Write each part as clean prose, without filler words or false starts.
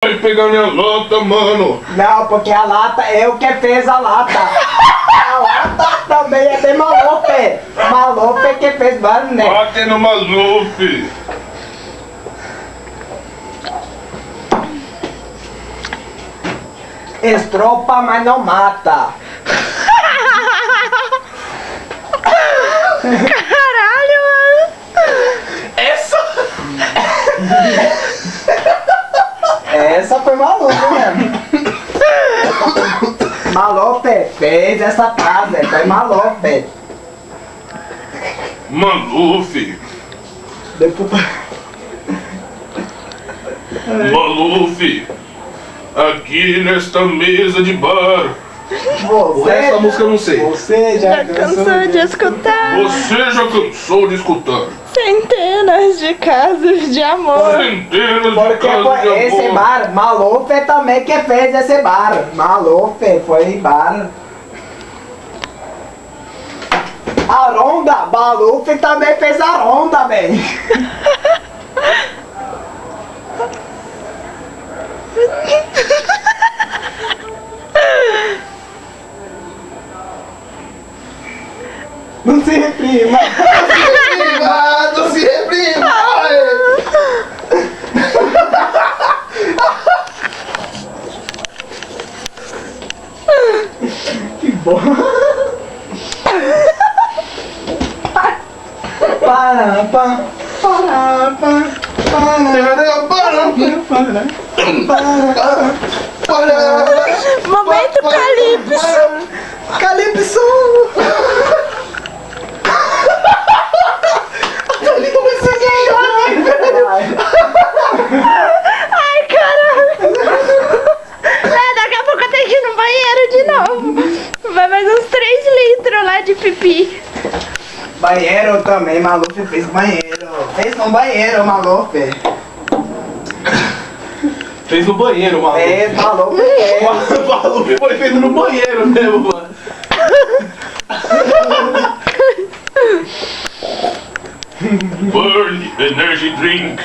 Vai pegar minha lata, mano. Não, porque a lata, eu que fiz a lata. A lata também é de Maluf. Maluf que fez barulho, né? Bate no Maluf. Estropa, mas não mata. Caralho, mano. Essa foi Maluf mesmo. Maluf fez essa frase, foi Maluf. Maluf. Deputado. Maluf. Aqui nesta mesa de bar. O resto da música eu não sei. Você já Já cansou de escutar Você já cansou de escutar centenas de casos de amor. centenas de Porque casos foi de esse amor. bar, Maluf também que fez esse bar. Maluf foi bar. A ronda, Maluf também fez a ronda, bem. Não se reprima. Não se reprima! Que bom. Para, Momento Calypso. Calypso. Ai, caralho. Daqui a pouco eu tenho que ir no banheiro de novo. Vai mais uns 3 litros lá de pipi. Banheiro também, Maluf fez banheiro. Fez no banheiro, Maluf. Fez no banheiro, maluco. Fez, Maluf fez. O maluco foi feito no banheiro mesmo, mano. Burn Energy Drink.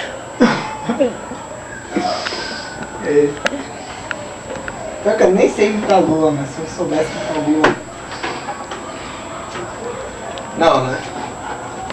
Pior que eu nem sei ir pra lua, mas se eu soubesse ir pra lua. Não, né?